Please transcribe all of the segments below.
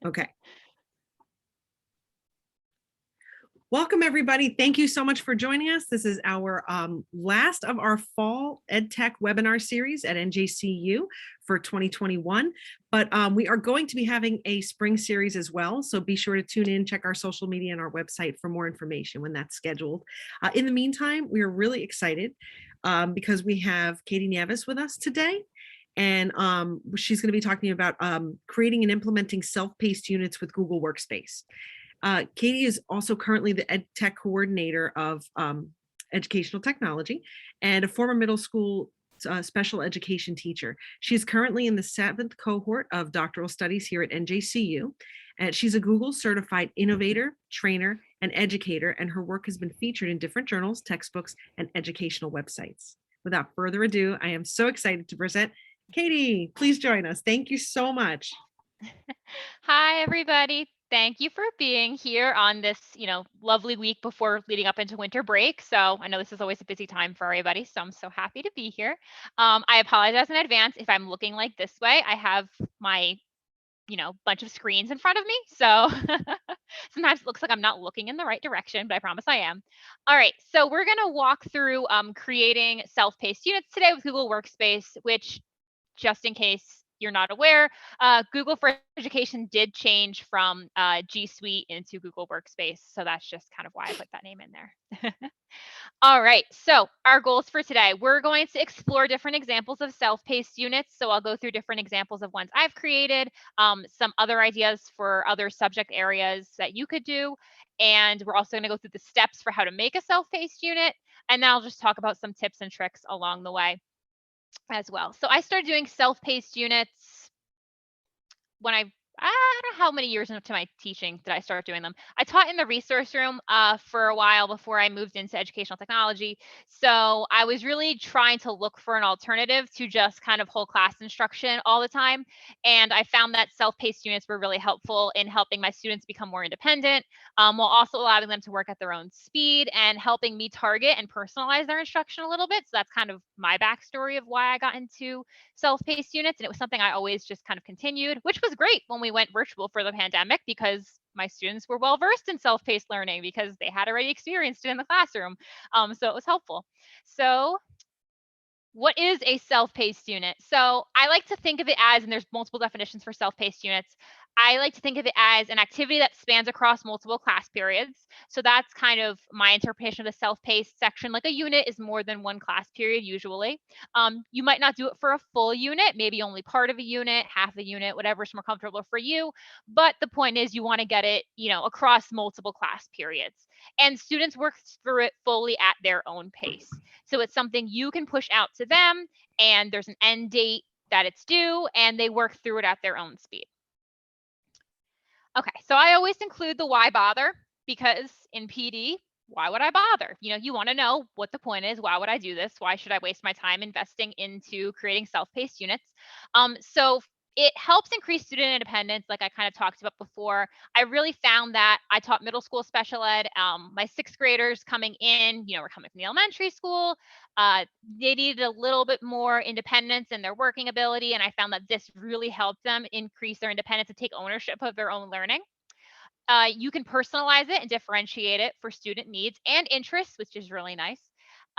Okay. Welcome, everybody. Thank you so much for joining us. This is our last of our fall EdTech webinar series at NJCU for 2021. But we are going to be having a spring series as well. So be sure to tune in, check our social media and our website for more information when that's scheduled. In the meantime, we are really excited because we have Katie Nieves with us today. And she's going to be talking about creating and implementing self-paced units with Google Workspace. Katie is also currently the Ed Tech coordinator of educational technology and a former middle school special education teacher. She is currently in the 7th cohort of doctoral studies here at NJCU. And she's a Google certified innovator, trainer, and educator, and her work has been featured in different journals, textbooks, and educational websites. Without further ado, I am so excited to present Katie. Please join us. Thank you so much. Hi, everybody. Thank you for being here on this, lovely week before leading up into winter break. So I know this is always a busy time for everybody, so I'm so happy to be here. I apologize in advance if I'm looking like this way. I have my, bunch of screens in front of me. So sometimes it looks like I'm not looking in the right direction, but I promise I am. All right, so we're going to walk through creating self-paced units today with Google Workspace, which, just in case you're not aware, Google for Education did change from G Suite into Google Workspace. So that's just kind of why I put that name in there. All right, so our goals for today, we're going to explore different examples of self-paced units. So I'll go through different examples of ones I've created, some other ideas for other subject areas that you could do. And we're also gonna go through the steps for how to make a self-paced unit. And then I'll just talk about some tips and tricks along the way as well. So I started doing self-paced units when I don't know how many years into my teaching did I start doing them. I taught in the resource room for a while before I moved into educational technology. So I was really trying to look for an alternative to just kind of whole class instruction all the time. And I found that self-paced units were really helpful in helping my students become more independent, while also allowing them to work at their own speed and helping me target and personalize their instruction a little bit. So that's kind of my backstory of why I got into self-paced units. And it was something I always just kind of continued, which was great when we went virtual for the pandemic because my students were well versed in self-paced learning because they had already experienced it in the classroom. So it was helpful. So what is a self-paced unit? So I like to think of it as, and there's multiple definitions for self-paced units, I like to think of it as an activity that spans across multiple class periods. So that's kind of my interpretation of the self-paced section. Like a unit is more than one class period usually. You might not do it for a full unit, maybe only part of a unit, half a unit, whatever's more comfortable for you. But the point is you want to get it, across multiple class periods. And students work through it fully at their own pace. So it's something you can push out to them, and there's an end date that it's due, and they work through it at their own speed. Okay, so I always include the why bother, because in PD, why would I bother? You want to know what the point is. Why would I do this? Why should I waste my time investing into creating self-paced units? So it helps increase student independence, like I kind of talked about before. I really found that I taught middle school special ed. My sixth graders coming in, were coming from the elementary school. They needed a little bit more independence in their working ability. And I found that this really helped them increase their independence and take ownership of their own learning. You can personalize it and differentiate it for student needs and interests, which is really nice.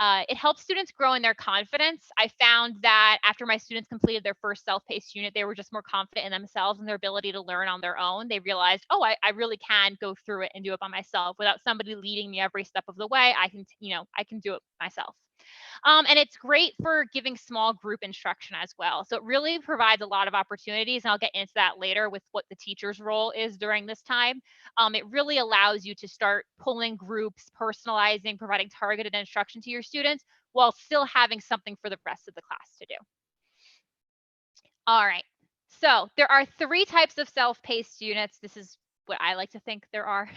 It helps students grow in their confidence. I found that after my students completed their first self-paced unit, they were just more confident in themselves and their ability to learn on their own. They realized, oh, I really can go through it and do it by myself without somebody leading me every step of the way. I can do it myself. And it's great for giving small group instruction as well. So it really provides a lot of opportunities, and I'll get into that later with what the teacher's role is during this time. It really allows you to start pulling groups, personalizing, providing targeted instruction to your students while still having something for the rest of the class to do. All right, so there are 3 types of self-paced units. This is what I like to think there are.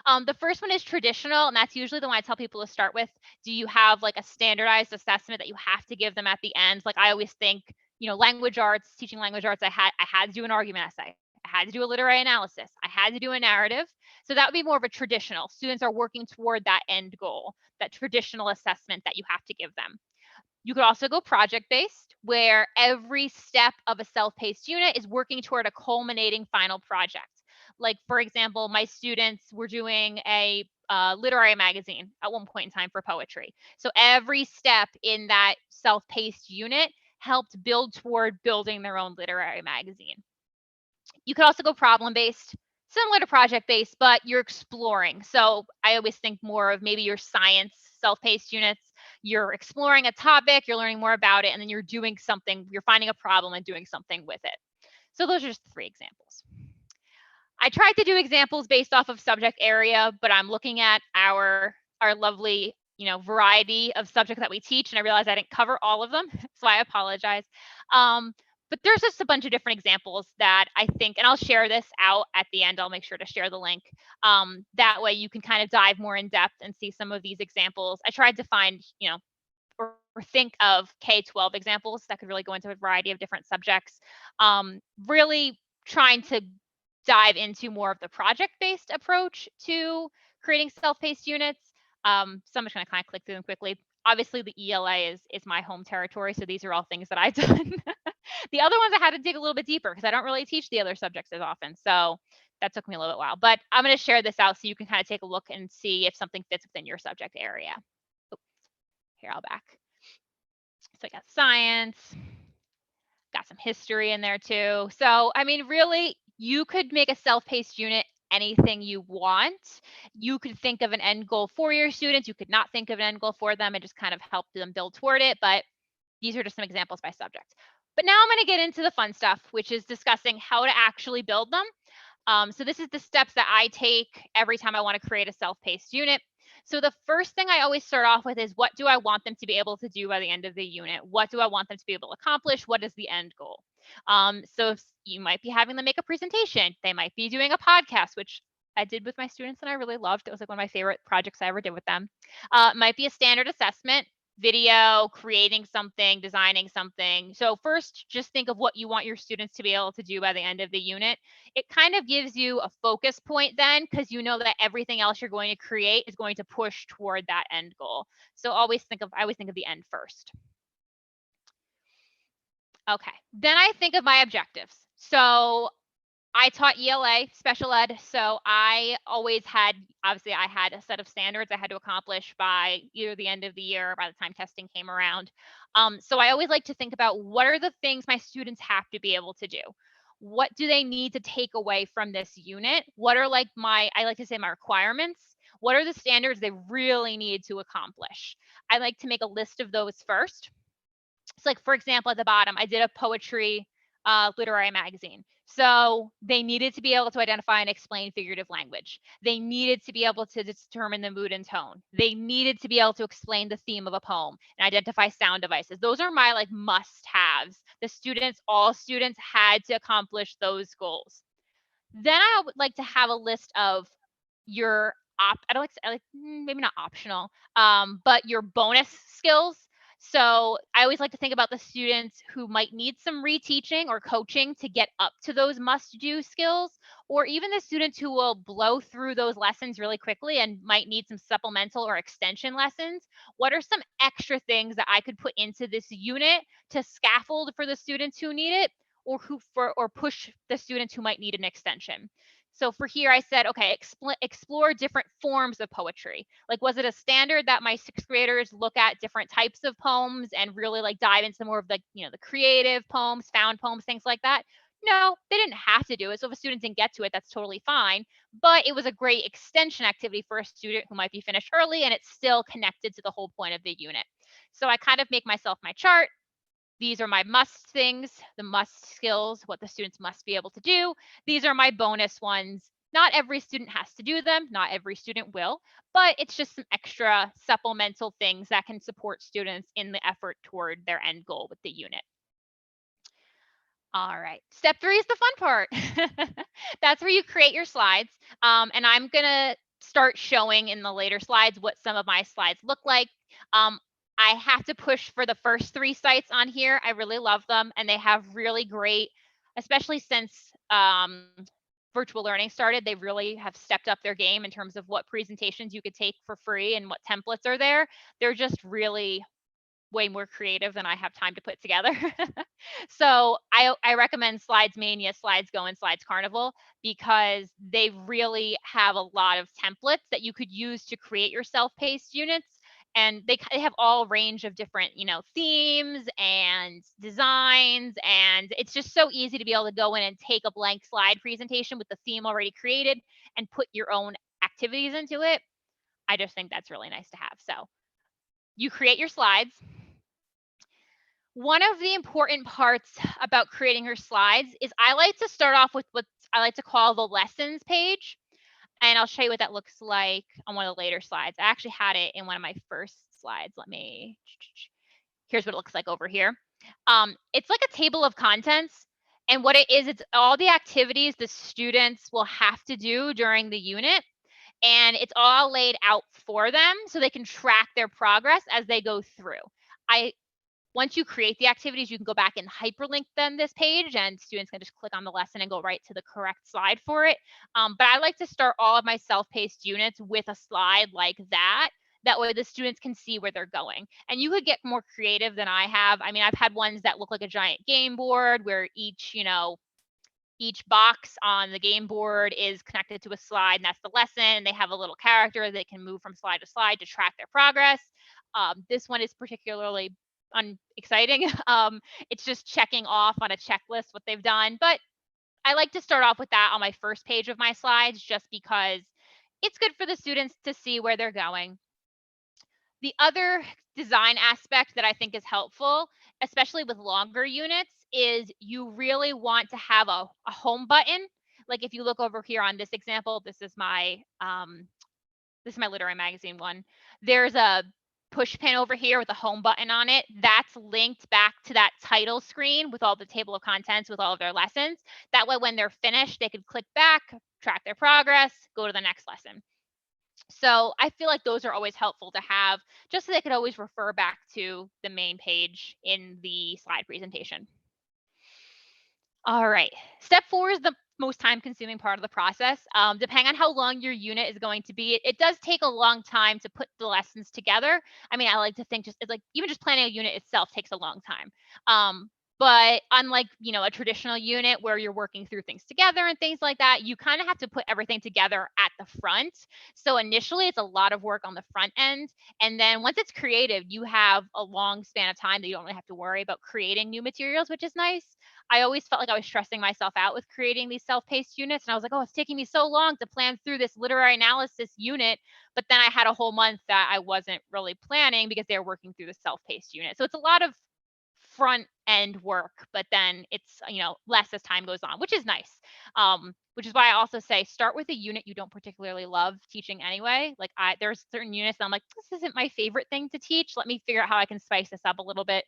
The first one is traditional, and that's usually the one I tell people to start with. Do you have like a standardized assessment that you have to give them at the end? Like I always think, language arts, teaching language arts, I had to do an argument essay. I had to do a literary analysis. I had to do a narrative. So that would be more of a traditional. Students are working toward that end goal, that traditional assessment that you have to give them. You could also go project-based, where every step of a self-paced unit is working toward a culminating final project. Like, for example, my students were doing a literary magazine at one point in time for poetry. So every step in that self-paced unit helped build toward building their own literary magazine. You could also go problem-based, similar to project-based, but you're exploring. So I always think more of maybe your science self-paced units. You're exploring a topic, you're learning more about it, and then you're doing something, you're finding a problem and doing something with it. So those are just 3 examples. I tried to do examples based off of subject area, but I'm looking at our lovely, variety of subjects that we teach, and I realized I didn't cover all of them, so I apologize. But there's just a bunch of different examples that I think, and I'll share this out at the end. I'll make sure to share the link. That way you can kind of dive more in depth and see some of these examples. I tried to find, or think of K-12 examples that could really go into a variety of different subjects. Really trying to dive into more of the project-based approach to creating self-paced units. So I'm just going to kind of click through them quickly. Obviously, the ELA is my home territory, so these are all things that I've done. The other ones I had to dig a little bit deeper because I don't really teach the other subjects as often, so that took me a little bit while. But I'm going to share this out so you can kind of take a look and see if something fits within your subject area. Oops. Here, I'll back. So I got science, got some history in there too. So, I mean, really, you could make a self-paced unit anything you want. You could think of an end goal for your students. You could not think of an end goal for them and just kind of help them build toward it. But these are just some examples by subject. But now I'm going to get into the fun stuff, which is discussing how to actually build them. So this is the steps that I take every time I want to create a self-paced unit. So the first thing I always start off with is, what do I want them to be able to do by the end of the unit? What do I want them to be able to accomplish? What is the end goal? So you might be having them make a presentation. They might be doing a podcast, which I did with my students and I really loved. It was like one of my favorite projects I ever did with them. Might be a standard assessment, video, creating something, designing something. So first, just think of what you want your students to be able to do by the end of the unit. It kind of gives you a focus point then, because you know that everything else you're going to create is going to push toward that end goal. So I always think of the end first. Okay, then I think of my objectives. So I taught ELA, special ed, so I always had, obviously I had a set of standards I had to accomplish by either the end of the year or by the time testing came around. So I always like to think about, what are the things my students have to be able to do? What do they need to take away from this unit? What are like I like to say my requirements? What are the standards they really need to accomplish? I like to make a list of those first. So like, for example, at the bottom, I did a poetry literary magazine. So they needed to be able to identify and explain figurative language. They needed to be able to determine the mood and tone. They needed to be able to explain the theme of a poem and identify sound devices. Those are my like must-haves. All students had to accomplish those goals. Then I would like to have a list of your I don't like maybe not optional, but your bonus skills. So I always like to think about the students who might need some reteaching or coaching to get up to those must-do skills, or even the students who will blow through those lessons really quickly and might need some supplemental or extension lessons. What are some extra things that I could put into this unit to scaffold for the students who need it, or push the students who might need an extension? So for here, I said, okay, explore different forms of poetry. Like, was it a standard that my sixth graders look at different types of poems and really like dive into more of the, the creative poems, found poems, things like that? No, they didn't have to do it. So if a student didn't get to it, that's totally fine. But it was a great extension activity for a student who might be finished early, and it's still connected to the whole point of the unit. So I kind of make myself my chart. These are my must things, the must skills, what the students must be able to do. These are my bonus ones. Not every student has to do them, not every student will, but it's just some extra supplemental things that can support students in the effort toward their end goal with the unit. All right, step 3 is the fun part. That's where you create your slides. And I'm gonna start showing in the later slides what some of my slides look like. I have to push for the first 3 sites on here. I really love them, and they have really great, especially since virtual learning started, they really have stepped up their game in terms of what presentations you could take for free and what templates are there. They're just really way more creative than I have time to put together. So I recommend Slides Mania, Slides Go, and Slides Carnival because they really have a lot of templates that you could use to create your self-paced units. And they have all range of different, themes and designs. And it's just so easy to be able to go in and take a blank slide presentation with the theme already created and put your own activities into it. I just think that's really nice to have. So you create your slides. One of the important parts about creating your slides is I like to start off with what I like to call the lessons page. And I'll show you what that looks like on one of the later slides. I actually had it in one of my first slides. Here's what it looks like over here. It's like a table of contents. And what it is, it's all the activities the students will have to do during the unit. And it's all laid out for them so they can track their progress as they go through. Once you create the activities, you can go back and hyperlink them this page, and students can just click on the lesson and go right to the correct slide for it. But I like to start all of my self-paced units with a slide like that. That way the students can see where they're going. And you could get more creative than I have. I mean, I've had ones that look like a giant game board where each box on the game board is connected to a slide, and that's the lesson. They have a little character they can move from slide to slide to track their progress. This one is particularly exciting. It's just checking off on a checklist what they've done. But I like to start off with that on my first page of my slides just because it's good for the students to see where they're going. The other design aspect that I think is helpful, especially with longer units, is you really want to have a home button. Like if you look over here on this example, this is my literary magazine one. There's a push pin over here with a home button on it. That's linked back to that title screen with all the table of contents with all of their lessons. That way, when they're finished, they can click back, track their progress, go to the next lesson. So I feel like those are always helpful to have just so they could always refer back to the main page in the slide presentation. All right, step 4 is the most time consuming part of the process. Depending on how long your unit is going to be, it does take a long time to put the lessons together. I mean, I like to think it's like even just planning a unit itself takes a long time. But unlike, a traditional unit where you're working through things together and things like that, you kind of have to put everything together at the front. So initially it's a lot of work on the front end. And then once it's creative, you have a long span of time that you don't really have to worry about creating new materials, which is nice. I always felt like I was stressing myself out with creating these self-paced units. And I was like, oh, it's taking me so long to plan through this literary analysis unit. But then I had a whole month that I wasn't really planning because they were working through the self-paced unit. So it's a lot of front end work, but then it's, less as time goes on, which is nice. Which is why I also say start with a unit you don't particularly love teaching anyway. Like there's certain units that I'm like, this isn't my favorite thing to teach. Let me figure out how I can spice this up a little bit.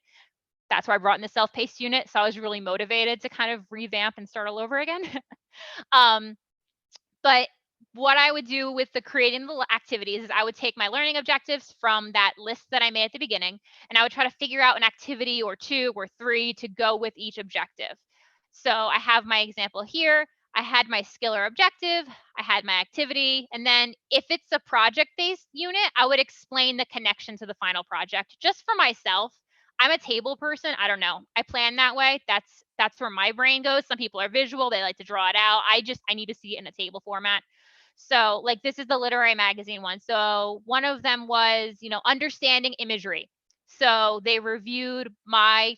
That's why I brought in the self-paced unit. So I was really motivated to kind of revamp and start all over again. But what I would do with the creating the activities is I would take my learning objectives from that list that I made at the beginning, and I would try to figure out an activity or 2 or 3 to go with each objective. So I have my example here. I had my skill or objective, I had my activity, and then if it's a project-based unit, I would explain the connection to the final project just for myself. I'm a table person. I don't know. I plan that way. That's where my brain goes. Some people are visual. They like to draw it out. I need to see it in a table format. So like this is the literary magazine one. So one of them was, understanding imagery. So they reviewed my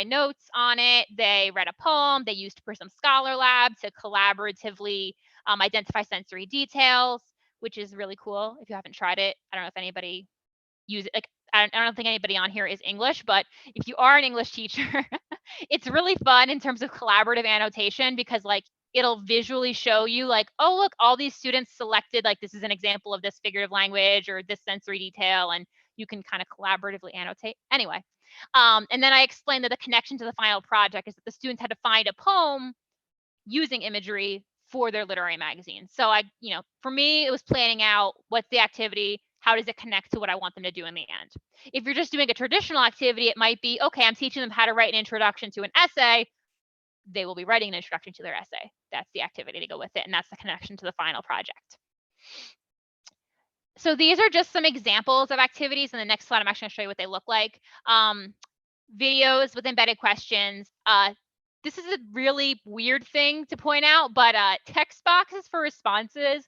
notes on it. They read a poem. They used Prism Scholar Lab to collaboratively identify sensory details, which is really cool. If you haven't tried it, I don't know if anybody use it. Like I don't think anybody on here is English, but if you are an English teacher, it's really fun in terms of collaborative annotation because like it'll visually show you like, oh, look, all these students selected, like this is an example of this figurative language or this sensory detail, and you can kind of collaboratively annotate. Anyway, and then I explained that the connection to the final project is that the students had to find a poem using imagery for their literary magazine. So for me, it was planning out what's the activity, how does it connect to what I want them to do in the end. If you're just doing a traditional activity, it might be, okay, I'm teaching them how to write an introduction to an essay. They will be writing an introduction to their essay. That's the activity to go with it, and that's the connection to the final project. So these are just some examples of activities. In the next slide, I'm actually going to show you what they look like. Videos with embedded questions. This is a really weird thing to point out, but text boxes for responses.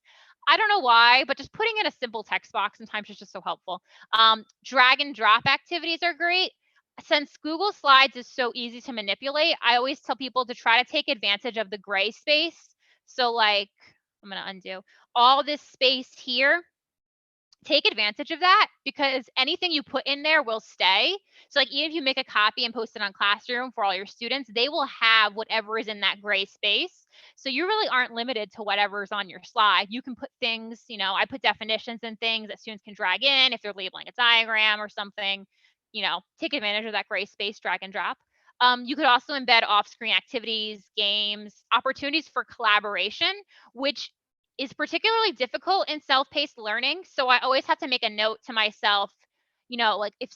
I don't know why, but just putting in a simple text box sometimes is just so helpful. Drag and drop activities are great. Since Google Slides is so easy to manipulate, I always tell people to try to take advantage of the gray space. So like, I'm going to undo all this space here. Take advantage of that because anything you put in there will stay. So like even if you make a copy and post it on Classroom for all your students, they will have whatever is in that gray space. So you really aren't limited to whatever's on your slide. You can put things, I put definitions and things that students can drag in if they're labeling a diagram or something, take advantage of that gray space, drag and drop. You could also embed off-screen activities, games, opportunities for collaboration, which is particularly difficult in self-paced learning. So I always have to make a note to myself, like if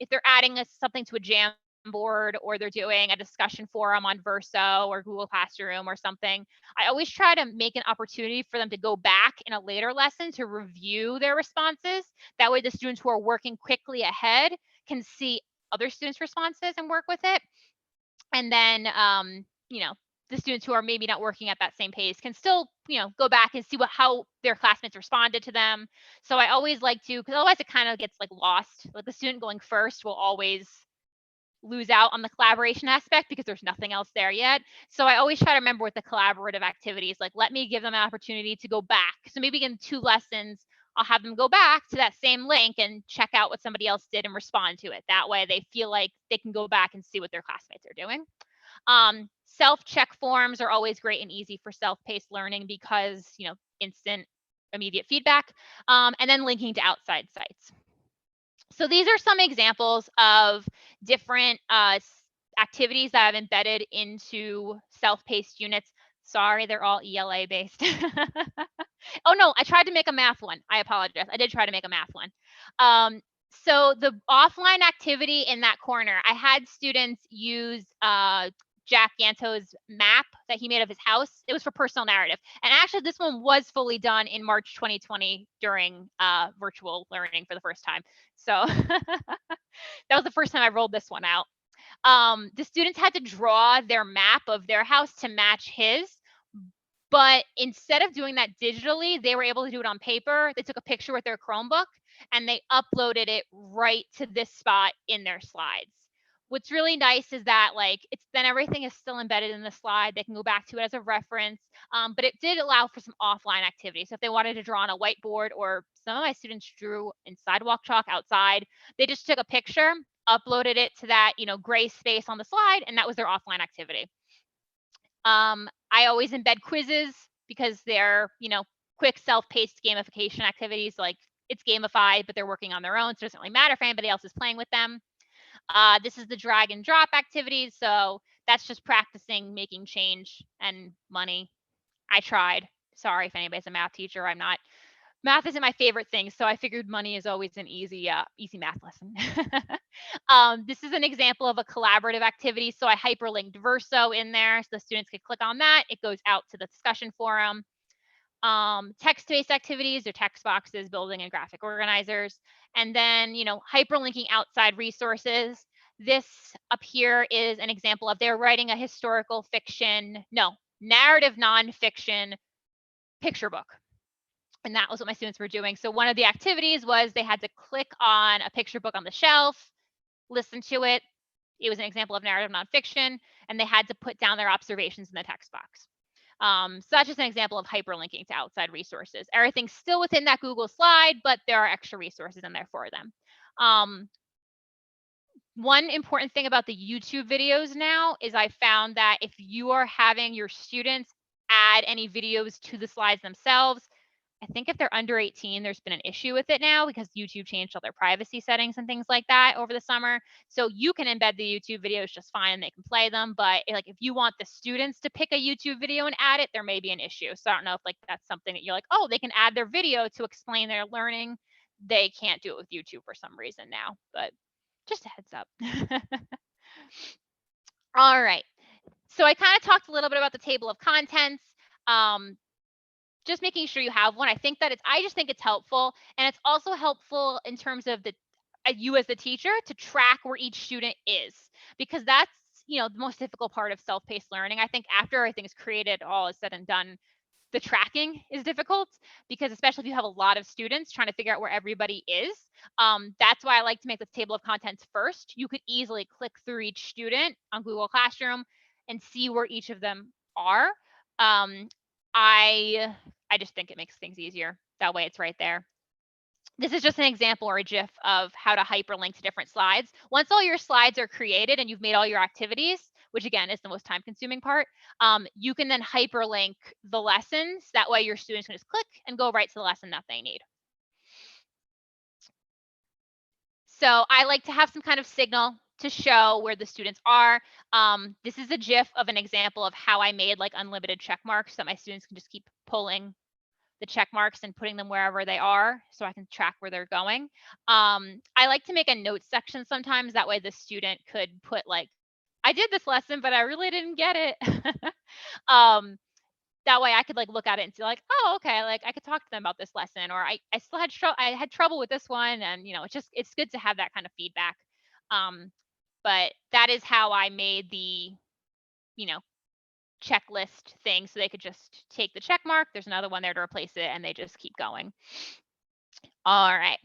they're adding something to a Jamboard or they're doing a discussion forum on Verso or Google Classroom or something, I always try to make an opportunity for them to go back in a later lesson to review their responses. That way the students who are working quickly ahead can see other students' responses and work with it. And then, the students who are maybe not working at that same pace can still, go back and see how their classmates responded to them. So I always like to, because otherwise it kind of gets like lost. Like the student going first will always lose out on the collaboration aspect because there's nothing else there yet. So I always try to remember with the collaborative activities, like let me give them an opportunity to go back. So maybe in 2 lessons, I'll have them go back to that same link and check out what somebody else did and respond to it. That way they feel like they can go back and see what their classmates are doing. Self-check forms are always great and easy for self-paced learning because, instant immediate feedback, and then linking to outside sites. So these are some examples of different activities that I've embedded into self-paced units. Sorry, they're all ELA based. Oh no, I tried to make a math one. I apologize. I did try to make a math one. So the offline activity in that corner, I had students use Jack Ganto's map that he made of his house. It was for personal narrative. And actually, this one was fully done in March 2020 during virtual learning for the first time. So that was the first time I rolled this one out. The students had to draw their map of their house to match his. But instead of doing that digitally, they were able to do it on paper. They took a picture with their Chromebook and they uploaded it right to this spot in their slides. What's really nice is that then everything is still embedded in the slide. They can go back to it as a reference, but it did allow for some offline activities. So if they wanted to draw on a whiteboard, or some of my students drew in sidewalk chalk outside, they just took a picture, uploaded it to that gray space on the slide, and that was their offline activity. I always embed quizzes because they're, quick self-paced gamification activities. Like it's gamified, but they're working on their own. So it doesn't really matter if anybody else is playing with them. This is the drag and drop activities. So that's just practicing making change and money. I tried. Sorry if anybody's a math teacher. I'm not. Math isn't my favorite thing, so I figured money is always an easy math lesson. This is an example of a collaborative activity. So I hyperlinked Verso in there so the students could click on that. It goes out to the discussion forum. Text-based activities or text boxes, building and graphic organizers. And then, hyperlinking outside resources. This up here is an example of they're writing a historical fiction, narrative nonfiction picture book. And that was what my students were doing. So one of the activities was they had to click on a picture book on the shelf, listen to it. It was an example of narrative nonfiction, and they had to put down their observations in the text box. So that's just an example of hyperlinking to outside resources. Everything's still within that Google slide, but there are extra resources in there for them. One important thing about the YouTube videos now is I found that if you are having your students add any videos to the slides themselves, I think if they're under 18, there's been an issue with it now because YouTube changed all their privacy settings and things like that over the summer. So you can embed the YouTube videos just fine and they can play them. But if you want the students to pick a YouTube video and add it, there may be an issue. So I don't know if that's something that you're like, oh, they can add their video to explain their learning. They can't do it with YouTube for some reason now, but just a heads up. All right. So I kind of talked a little bit about the table of contents. just making sure you have one. I just think it's helpful. And it's also helpful in terms of you as the teacher to track where each student is, because that's, the most difficult part of self-paced learning. I think after everything is created, all is said and done, the tracking is difficult, because especially if you have a lot of students trying to figure out where everybody is. That's why I like to make this table of contents first. You could easily click through each student on Google Classroom and see where each of them are. Um, I just think it makes things easier. That way it's right there. This is just an example or a GIF of how to hyperlink to different slides. Once all your slides are created and you've made all your activities, which again is the most time consuming part, you can then hyperlink the lessons. That way your students can just click and go right to the lesson that they need. So I like to have some kind of signal to show where the students are. This is a GIF of an example of how I made like unlimited check marks so my students can just keep pulling the check marks and putting them wherever they are so I can track where they're going. I like to make a notes section sometimes. That way the student could put like, I did this lesson, but I really didn't get it. That way I could like look at it and see like, oh, okay, like I could talk to them about this lesson, or I still had I had trouble with this one. And it's good to have that kind of feedback. But that is how I made the, you know, checklist thing, so they could just take the check mark. There's another one there to replace it, and they just keep going. All right.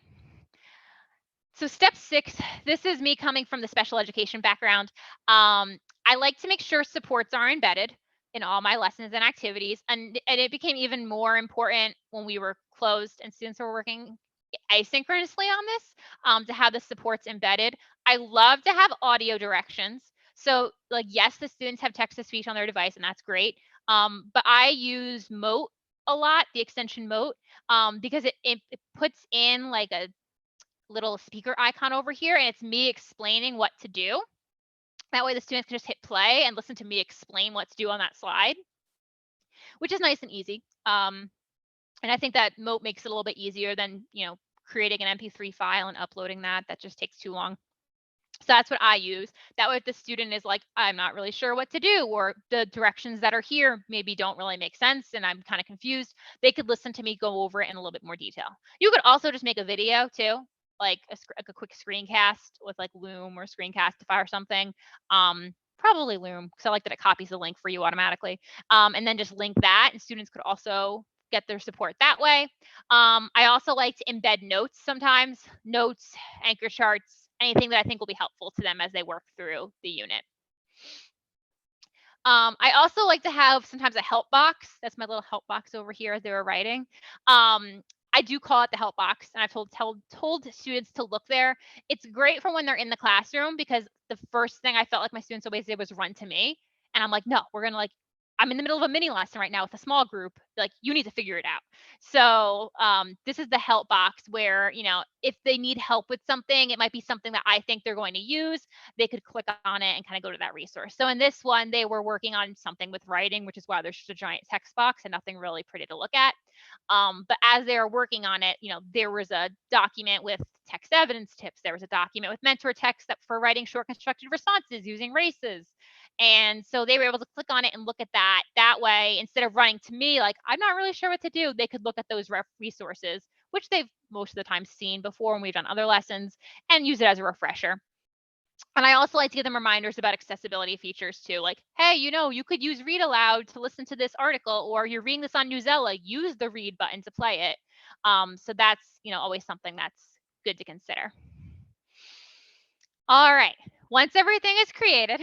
So step 6, this is me coming from the special education background. I like to make sure supports are embedded in all my lessons and activities. And it became even more important when we were closed and students were working asynchronously on this, to have the supports embedded. I love to have audio directions. So like, yes, the students have text to speech on their device, and that's great. But I use Mote a lot, the extension Mote, because it puts in like a little speaker icon over here, and it's me explaining what to do. That way the students can just hit play and listen to me explain what to do on that slide, which is nice and easy. And I think that Mote makes it a little bit easier than, creating an MP3 file and uploading that. That just takes too long. So that's what I use. That way if the student is like, I'm not really sure what to do, or the directions that are here maybe don't really make sense and I'm kind of confused, they could listen to me go over it in a little bit more detail. You could also just make a video too, like a quick screencast with like Loom or Screencastify or something. Probably Loom, because I like that it copies the link for you automatically. And then just link that, and students could also get their support that way. I also like to embed notes sometimes, notes, anchor charts, anything that I think will be helpful to them as they work through the unit. I also like to have sometimes a help box. That's my little help box over here as they were writing. I do call it the help box, and I've told students to look there. It's great for when they're in the classroom, because the first thing I felt like my students always did was run to me. And I'm like, no, we're going to I'm in the middle of a mini lesson right now with a small group. Like, you need to figure it out. So this is the help box where, if they need help with something, it might be something that I think they're going to use. They could click on it and kind of go to that resource. So in this one, they were working on something with writing, which is why there's just a giant text box and nothing really pretty to look at. But as they were working on it, there was a document with text evidence tips. There was a document with mentor text for writing short constructed responses using races. And so they were able to click on it and look at that. That way, instead of running to me, like, I'm not really sure what to do, they could look at those resources, which they've most of the time seen before when we've done other lessons, and use it as a refresher. And I also like to give them reminders about accessibility features too. Like, hey, you could use read aloud to listen to this article, or you're reading this on Newsella, use the read button to play it. So that's, always something that's good to consider. All right. Once everything is created,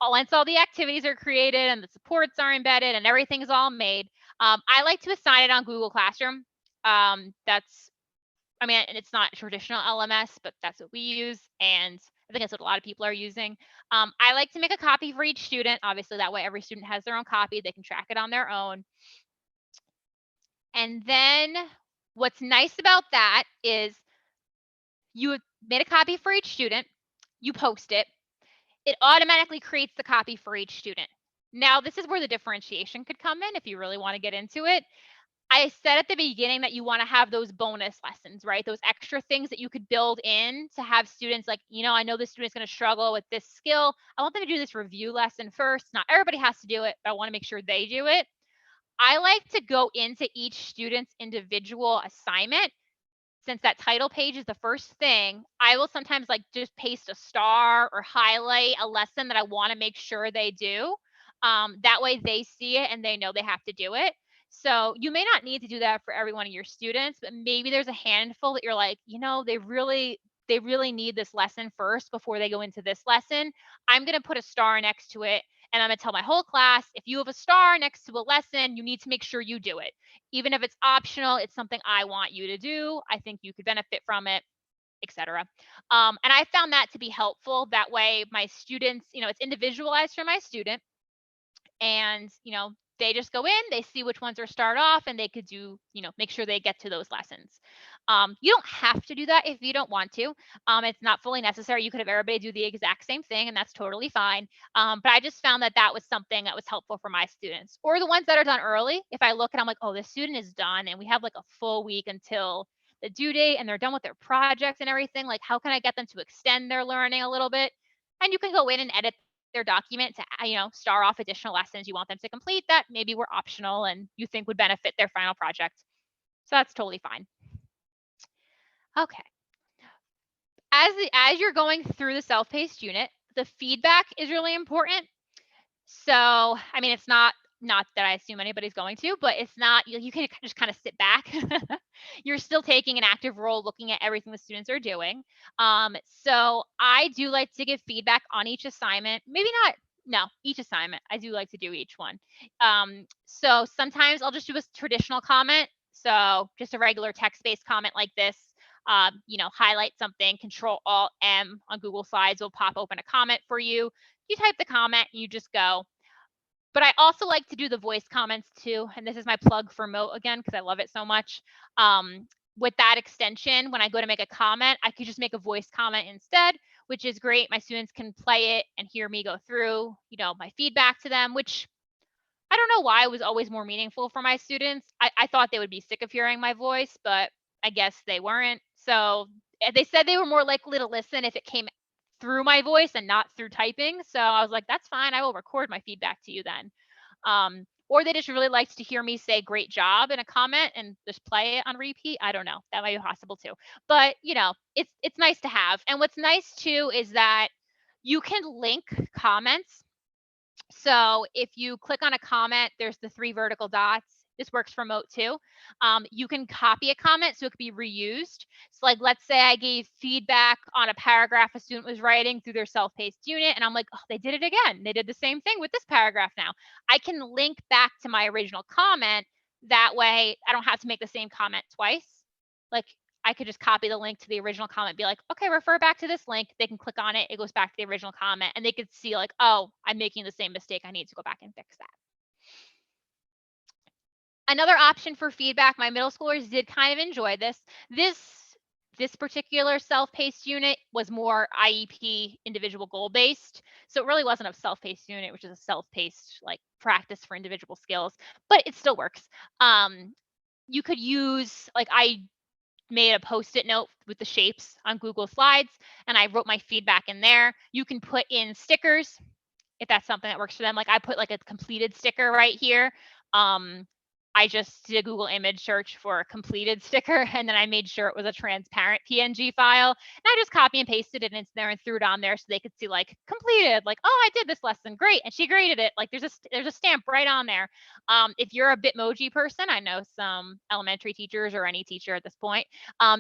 once all the activities are created and the supports are embedded and everything's all made, I like to assign it on Google Classroom. And it's not traditional LMS, but that's what we use. And I think that's what a lot of people are using. I like to make a copy for each student. Obviously, that way every student has their own copy. They can track it on their own. And then what's nice about that is you made a copy for each student, you post it, it automatically creates the copy for each student. Now, this is where the differentiation could come in if you really want to get into it. I said at the beginning that you want to have those bonus lessons, right? Those extra things that you could build in to have students like, I know this student's going to struggle with this skill. I want them to do this review lesson first. Not everybody has to do it, but I want to make sure they do it. I like to go into each student's individual assignment. Since that title page is the first thing, I will sometimes like just paste a star or highlight a lesson that I want to make sure they do. That way they see it and they know they have to do it. So you may not need to do that for every one of your students, but maybe there's a handful that you're like, they really need this lesson first before they go into this lesson. I'm going to put a star next to it, and I'm going to tell my whole class, if you have a star next to a lesson, you need to make sure you do it. Even if it's optional, it's something I want you to do. I think you could benefit from it, etc. And I found that to be helpful. That way my students, it's individualized for my student, and they just go in, they see which ones are start off, and they could do, make sure they get to those lessons. You don't have to do that if you don't want to. It's not fully necessary. You could have everybody do the exact same thing, and that's totally fine. But I just found that that was something that was helpful for my students, or the ones that are done early. If I look and I'm like, oh, this student is done and we have like a full week until the due date and they're done with their project and everything, like how can I get them to extend their learning a little bit? And you can go in and edit their document to, star off additional lessons you want them to complete that maybe were optional and you think would benefit their final project. So that's totally fine. Okay. As you're going through the self-paced unit, the feedback is really important. So, I mean, it's not that I assume anybody's going to, but it's not, you can just kind of sit back. You're still taking an active role looking at everything the students are doing. So I do like to give feedback on each assignment. Maybe not, no, each assignment. I do like to do each one. So sometimes I'll just do a traditional comment. So just a regular text-based comment like this. Highlight something, Control-Alt-M on Google Slides will pop open a comment for you. You type the comment, you just go. But I also like to do the voice comments too. And this is my plug for Moat again, because I love it so much. With that extension, when I go to make a comment, I could just make a voice comment instead, which is great. My students can play it and hear me go through, my feedback to them, which I don't know why it was always more meaningful for my students. I thought they would be sick of hearing my voice, but I guess they weren't. So they said they were more likely to listen if it came through my voice and not through typing. So I was like, that's fine. I will record my feedback to you then. Or they just really liked to hear me say great job in a comment and just play it on repeat. I don't know. That might be possible too. But it's nice to have. And what's nice too is that you can link comments. So if you click on a comment, there's the 3 vertical dots. This works for Moat too. You can copy a comment so it could be reused. So like, let's say I gave feedback on a paragraph a student was writing through their self-paced unit, and I'm like, oh, they did it again. They did the same thing with this paragraph now. I can link back to my original comment. That way I don't have to make the same comment twice. Like, I could just copy the link to the original comment, be like, okay, refer back to this link. They can click on it. It goes back to the original comment, and they could see like, oh, I'm making the same mistake. I need to go back and fix that. Another option for feedback, my middle schoolers did kind of enjoy this. This particular self-paced unit was more IEP individual goal-based. So it really wasn't a self-paced unit, which is a self-paced like practice for individual skills, but it still works. You could use, like, I made a Post-it note with the shapes on Google Slides, and I wrote my feedback in there. You can put in stickers if that's something that works for them. Like, I put like a completed sticker right here. I just did a Google image search for a completed sticker, and then I made sure it was a transparent PNG file. And I just copy and pasted it into there and threw it on there so they could see like completed, like, oh, I did this lesson, great, and she graded it. Like, there's a stamp right on there. If you're a Bitmoji person, I know some elementary teachers or any teacher at this point,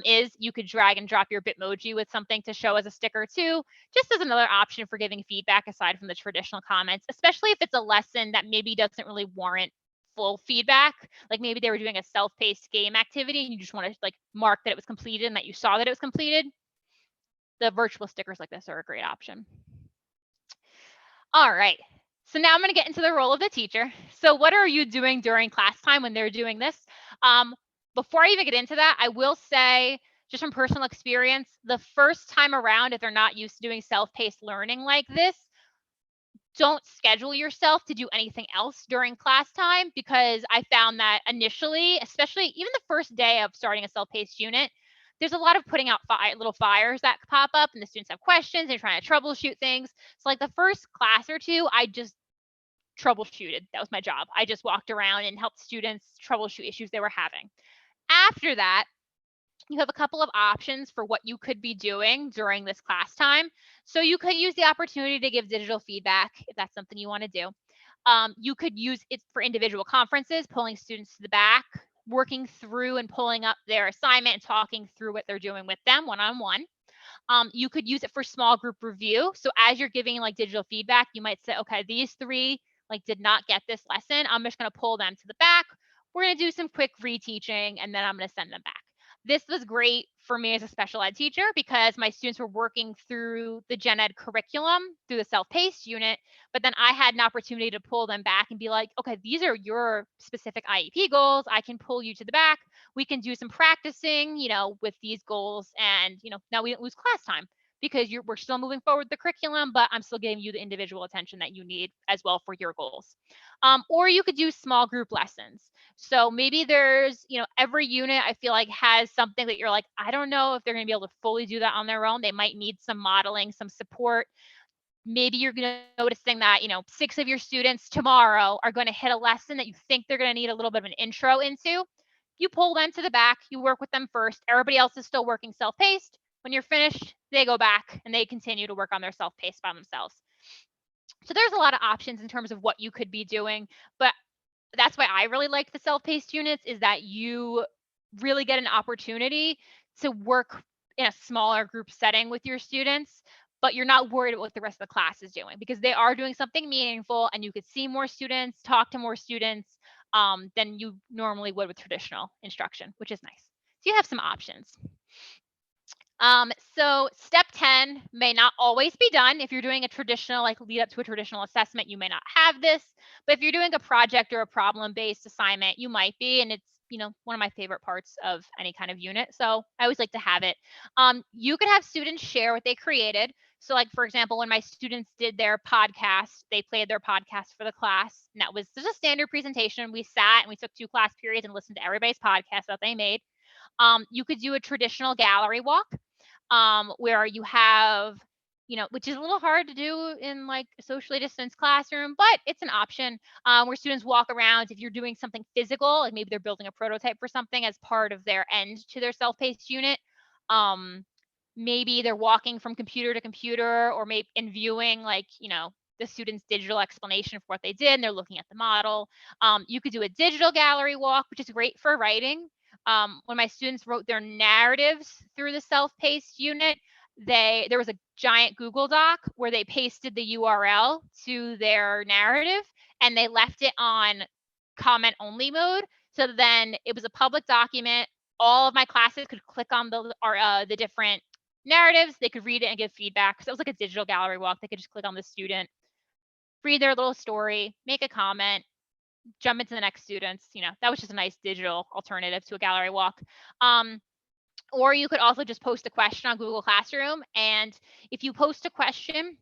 is you could drag and drop your Bitmoji with something to show as a sticker too, just as another option for giving feedback aside from the traditional comments, especially if it's a lesson that maybe doesn't really warrant full feedback. Like maybe they were doing a self-paced game activity and you just want to like mark that it was completed and that you saw that it was completed. The virtual stickers like this are a great option. All right. So now I'm going to get into the role of the teacher. So what are you doing during class time when they're doing this? Before I even get into that, I will say, just from personal experience, the first time around, if they're not used to doing self-paced learning like this, don't schedule yourself to do anything else during class time, because I found that initially, especially even the first day of starting a self-paced unit, there's a lot of putting out little fires that pop up and the students have questions, they're trying to troubleshoot things. So like the first class or two, I just troubleshooted. That was my job. I just walked around and helped students troubleshoot issues they were having. After that, you have a couple of options for what you could be doing during this class time. So you could use the opportunity to give digital feedback if that's something you want to do. You could use it for individual conferences, pulling students to the back, working through and pulling up their assignment and talking through what they're doing with them one-on-one. You could use it for small group review. So as you're giving like digital feedback, you might say, okay, these three like did not get this lesson. I'm just going to pull them to the back. We're going to do some quick reteaching and then I'm going to send them back. This was great for me as a special ed teacher because my students were working through the gen ed curriculum through the self-paced unit, but then I had an opportunity to pull them back and be like, okay, these are your specific IEP goals. I can pull you to the back. We can do some practicing, with these goals. And, now we don't lose class time because we're still moving forward with the curriculum, but I'm still giving you the individual attention that you need as well for your goals. Or you could do small group lessons. So maybe there's, every unit I feel like has something that you're like, I don't know if they're going to be able to fully do that on their own. They might need some modeling, some support. Maybe you're noticing that, 6 of your students tomorrow are going to hit a lesson that you think they're going to need a little bit of an intro into. You pull them to the back, you work with them first. Everybody else is still working self-paced. When you're finished, they go back and they continue to work on their self-paced by themselves. So there's a lot of options in terms of what you could be doing, but that's why I really like the self-paced units is that you really get an opportunity to work in a smaller group setting with your students, but you're not worried about what the rest of the class is doing because they are doing something meaningful and you could see more students, talk to more students than you normally would with traditional instruction, which is nice. So you have some options. So step 10 may not always be done. If you're doing a traditional, like lead up to a traditional assessment, you may not have this, but if you're doing a project or a problem-based assignment, you might be, and it's, one of my favorite parts of any kind of unit. So I always like to have it. You could have students share what they created. So like, for example, when my students did their podcast, they played their podcast for the class, and that was just a standard presentation. We sat and we took 2 class periods and listened to everybody's podcast that they made. You could do a traditional gallery walk where you have, which is a little hard to do in like a socially distanced classroom, but it's an option where students walk around. If you're doing something physical, like maybe they're building a prototype for something as part of their end to their self-paced unit, maybe they're walking from computer to computer or maybe in viewing like, the student's digital explanation for what they did and they're looking at the model. You could do a digital gallery walk, which is great for writing. When my students wrote their narratives through the self-paced unit, there was a giant Google Doc where they pasted the URL to their narrative and they left it on comment only mode. So then it was a public document. All of my classes could click on the different narratives. They could read it and give feedback. So it was like a digital gallery walk. They could just click on the student, read their little story, make a comment, jump into the next students. That was just a nice digital alternative to a gallery walk. Or you could also just post a question on Google Classroom. And if you post a question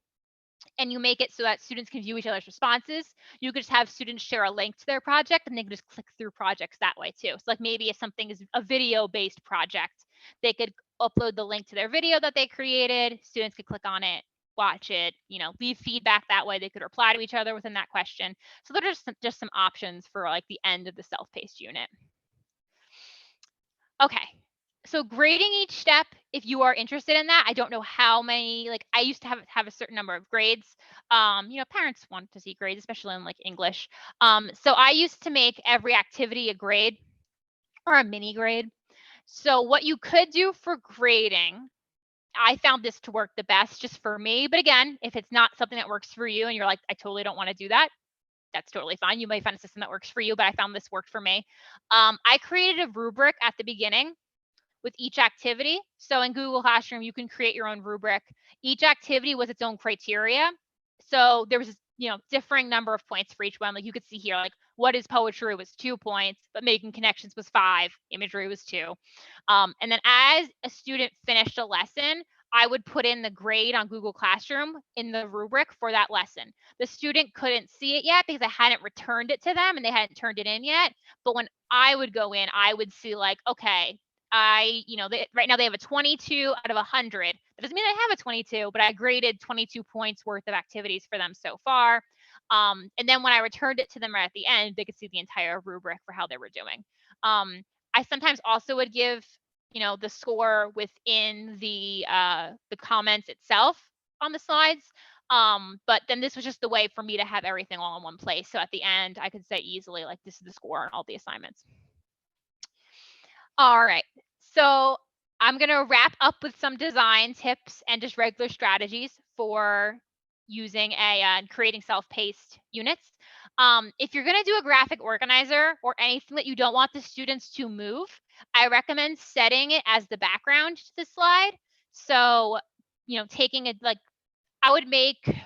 and you make it so that students can view each other's responses, you could just have students share a link to their project and they can just click through projects that way too. So like maybe if something is a video-based project, they could upload the link to their video that they created. Students could click on it, watch it, leave feedback that way. They could reply to each other within that question. So those are just some options for like the end of the self-paced unit. Okay. So grading each step, if you are interested in that, I don't know how many, like I used to have a certain number of grades. Parents want to see grades, especially in like English. So I used to make every activity a grade or a mini grade. So what you could do for grading, I found this to work the best just for me. But again, if it's not something that works for you and you're like, I totally don't want to do that, that's totally fine. You might find a system that works for you, but I found this worked for me. I created a rubric at the beginning with each activity. So in Google Classroom, you can create your own rubric. Each activity was its own criteria. So there was, differing number of points for each one. Like you could see here, like what is poetry was 2 points, but making connections was 5, imagery was 2. And then as a student finished a lesson, I would put in the grade on Google Classroom in the rubric for that lesson. The student couldn't see it yet because I hadn't returned it to them and they hadn't turned it in yet. But when I would go in, I would see like, okay, right now they have a 22 out of 100. That doesn't mean I have a 22, but I graded 22 points worth of activities for them so far. And then when I returned it to them right at the end, they could see the entire rubric for how they were doing. I sometimes also would give, the score within the comments itself on the slides. But then this was just the way for me to have everything all in one place. So at the end, I could say easily, like, this is the score on all the assignments. All right. So I'm going to wrap up with some design tips and just regular strategies for using and creating self-paced units. If you're going to do a graphic organizer or anything that you don't want the students to move, I recommend setting it as the background to the slide. So, taking it like,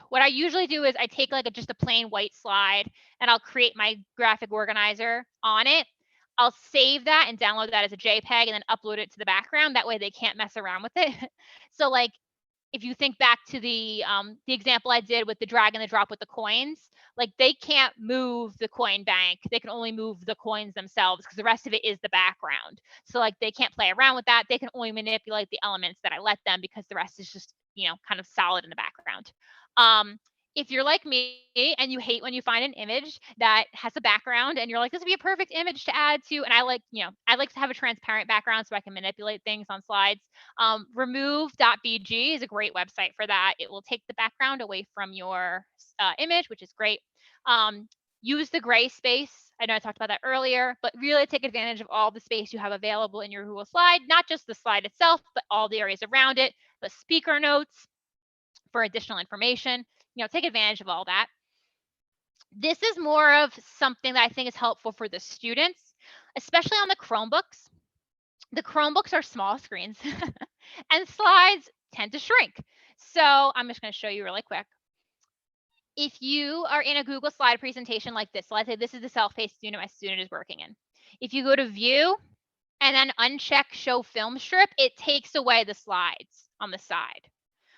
what I usually do is I take like just a plain white slide and I'll create my graphic organizer on it. I'll save that and download that as a JPEG and then upload it to the background. That way they can't mess around with it. So like, if you think back to the example I did with the drag and the drop with the coins, like, they can't move the coin bank. They can only move the coins themselves because the rest of it is the background. So like, they can't play around with that. They can only manipulate the elements that I let them because the rest is just, kind of solid in the background. If you're like me and you hate when you find an image that has a background and you're like, this would be a perfect image to add to, and I like to have a transparent background so I can manipulate things on slides. Remove.bg is a great website for that. It will take the background away from your image, which is great. Use the gray space. I know I talked about that earlier, but really take advantage of all the space you have available in your Google slide, not just the slide itself, but all the areas around it, the speaker notes for additional information. Take advantage of all that. This is more of something that I think is helpful for the students, especially on the Chromebooks. The Chromebooks are small screens and slides tend to shrink. So I'm just going to show you really quick. If you are in a Google slide presentation like this, so let's say this is the self-paced unit my student is working in. If you go to view and then uncheck show film strip, it takes away the slides on the side.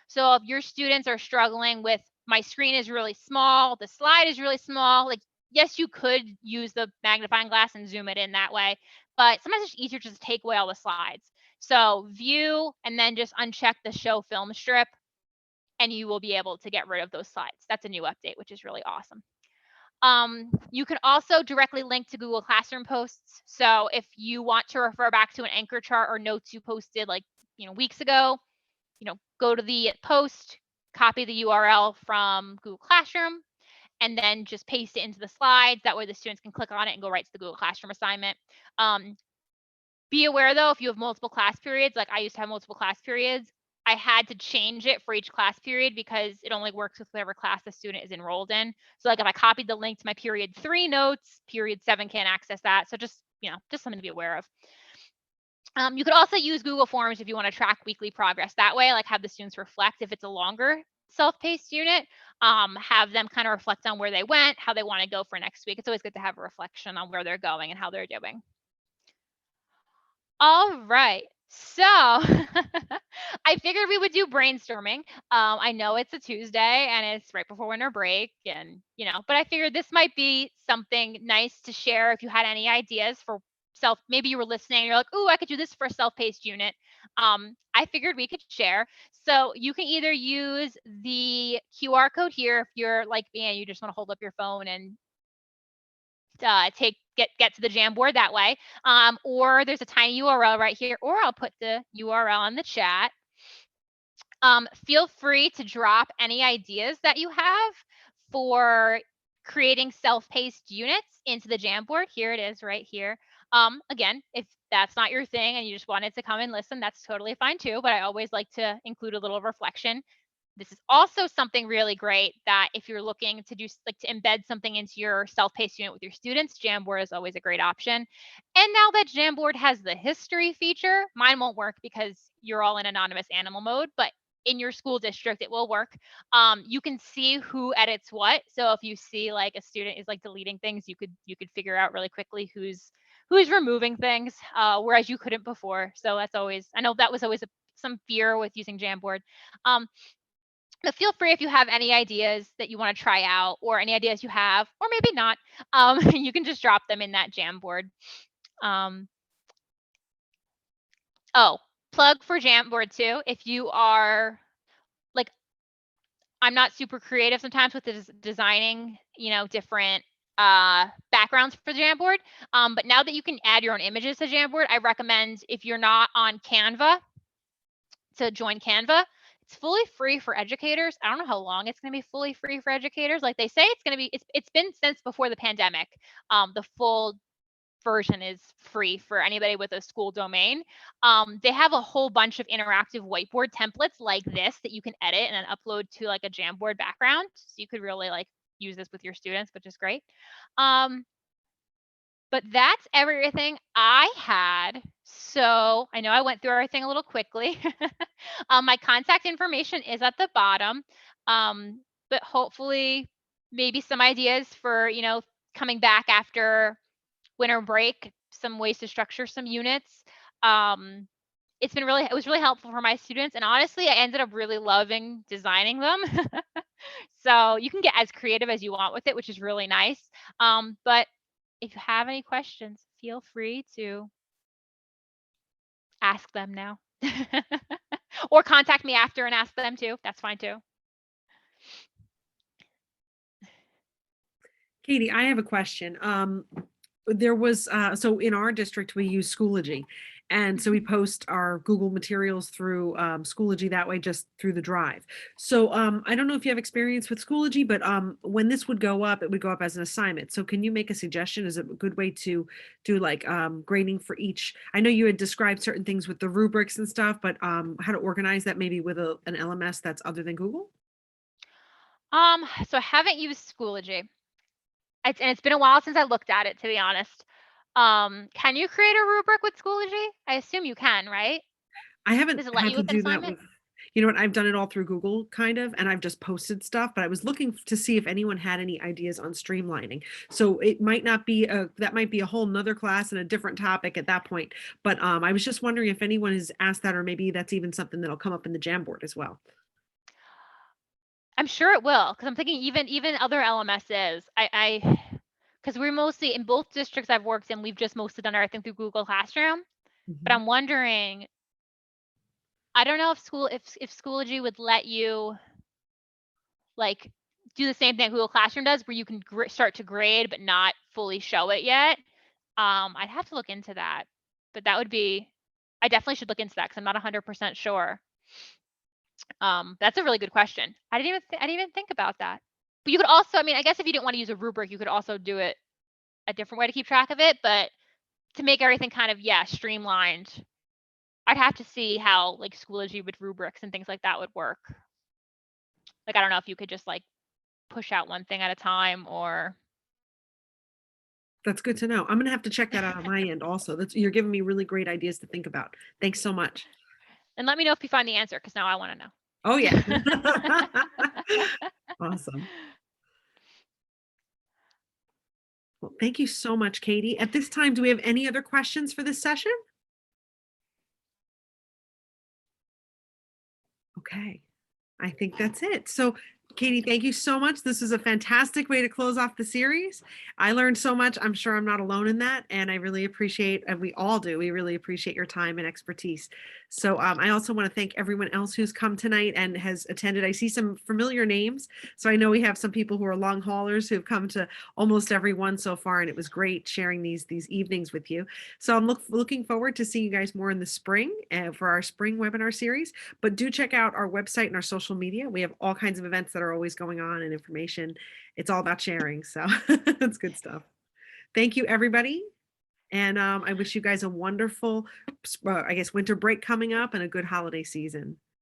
So if your students are struggling with, my screen is really small, the slide is really small, like, yes, you could use the magnifying glass and zoom it in that way, but sometimes it's easier to just take away all the slides. So view and then just uncheck the show film strip and you will be able to get rid of those slides. That's a new update, which is really awesome. You can also directly link to Google Classroom posts. So if you want to refer back to an anchor chart or notes you posted like, weeks ago, go to the post, copy the URL from Google Classroom, and then just paste it into the slides. That way the students can click on it and go right to the Google Classroom assignment. Be aware though, if you have multiple class periods, like I used to have multiple class periods, I had to change it for each class period because it only works with whatever class the student is enrolled in. So like if I copied the link to my period 3 notes, period 7 can't access that. So just something to be aware of. You could also use Google Forms if you want to track weekly progress that way, like have the students reflect if it's a longer self-paced unit, have them kind of reflect on where they went, how they want to go for next week. It's always good to have a reflection on where they're going and how they're doing. All right. So I figured we would do brainstorming. I know it's a Tuesday and it's right before winter break and, but I figured this might be something nice to share if you had any ideas for maybe you were listening and you're like, oh, I could do this for a self-paced unit. I figured we could share. So you can either use the QR code here if you're like me and you just want to hold up your phone and get to the Jamboard that way. Or there's a tiny URL right here, or I'll put the URL in the chat. Feel free to drop any ideas that you have for creating self-paced units into the Jamboard. Here it is right here. Again, if that's not your thing and you just wanted to come and listen, that's totally fine too, but I always like to include a little reflection. This is also something really great that if you're looking to do to embed something into your self-paced unit with your students, Jamboard is always a great option. And now that Jamboard has the history feature, mine won't work because you're all in anonymous animal mode, but in your school district, it will work. You can see who edits what. So if you see like a student is like deleting things, you could figure out really quickly who's removing things, whereas you couldn't before. So that's always, I know that was always some fear with using Jamboard. But feel free if you have any ideas that you want to try out or any ideas you have, or maybe not, you can just drop them in that Jamboard. Oh, plug for Jamboard too. If you are like, I'm not super creative sometimes with designing, different backgrounds for the Jamboard. But now that you can add your own images to Jamboard, I recommend, if you're not on Canva, to join Canva. It's fully free for educators. I don't know how long it's going to be fully free for educators. Like they say, it's going to be. It's been since before the pandemic. The full version is free for anybody with a school domain. They have a whole bunch of interactive whiteboard templates like this that you can edit and then upload to like a Jamboard background. So you could really like use this with your students, which is great. But that's everything I had. So I know I went through everything a little quickly. My contact information is at the bottom. But hopefully maybe some ideas for, coming back after winter break, some ways to structure some units. It was really helpful for my students. And honestly, I ended up really loving designing them. So you can get as creative as you want with it, which is really nice. But if you have any questions, feel free to ask them now. Or contact me after and ask them too. That's fine too. Katie, I have a question. There was, so in our district, we use Schoology. And so we post our Google materials through Schoology that way, just through the drive. So I don't know if you have experience with Schoology, but when this would go up, it would go up as an assignment. So can you make a suggestion? Is it a good way to do like grading for each? I know you had described certain things with the rubrics and stuff, but how to organize that maybe with an LMS that's other than Google? So I haven't used Schoology. And it's been a while since I looked at it, to be honest. Can you create a rubric with Schoology? I assume you can, right? I haven't Does it let had you to with an do that assignment? with, you know what, I've done it all through Google kind of, and I've just posted stuff, but I was looking to see if anyone had any ideas on streamlining. So it might not be that might be a whole nother class and a different topic at that point. But I was just wondering if anyone has asked that, or maybe that's even something that'll come up in the Jamboard as well. I'm sure it will, because I'm thinking even other LMSs. Because we're mostly in both districts I've worked in, we've just mostly done everything through Google Classroom. But Mhm. I'm wondering, I don't know if Schoology would let you like do the same thing Google Classroom does, where you can start to grade but not fully show it yet. I'd have to look into that, but I definitely should look into that because I'm not 100% sure. That's a really good question. I didn't even think about that. But you could also, I mean, I guess if you didn't want to use a rubric, you could also do it a different way to keep track of it. But to make everything kind of, streamlined, I'd have to see how like Schoology with rubrics and things like that would work. Like, I don't know if you could just like push out one thing at a time or. That's good to know. I'm gonna have to check that out on my end also. You're giving me really great ideas to think about. Thanks so much. And let me know if you find the answer, because now I want to Oh yeah. know. Awesome. Well, thank you so much, Katie. At this time, do we have any other questions for this session? Okay. I think that's it. So, Katie, thank you so much. This is a fantastic way to close off the series. I learned so much. I'm sure I'm not alone in that. And I really appreciate, and we all do, we really appreciate your time and expertise. So I also want to thank everyone else who's come tonight and has attended. I see some familiar names. So I know we have some people who are long haulers who have come to almost every one so far. And it was great sharing these evenings with you. So I'm looking forward to seeing you guys more in the spring for our spring webinar series. But do check out our website and our social media. We have all kinds of events that are always going on and information. It's all about sharing. So that's good stuff. Thank you, everybody. And I wish you guys a wonderful, I guess, winter break coming up and a good holiday season.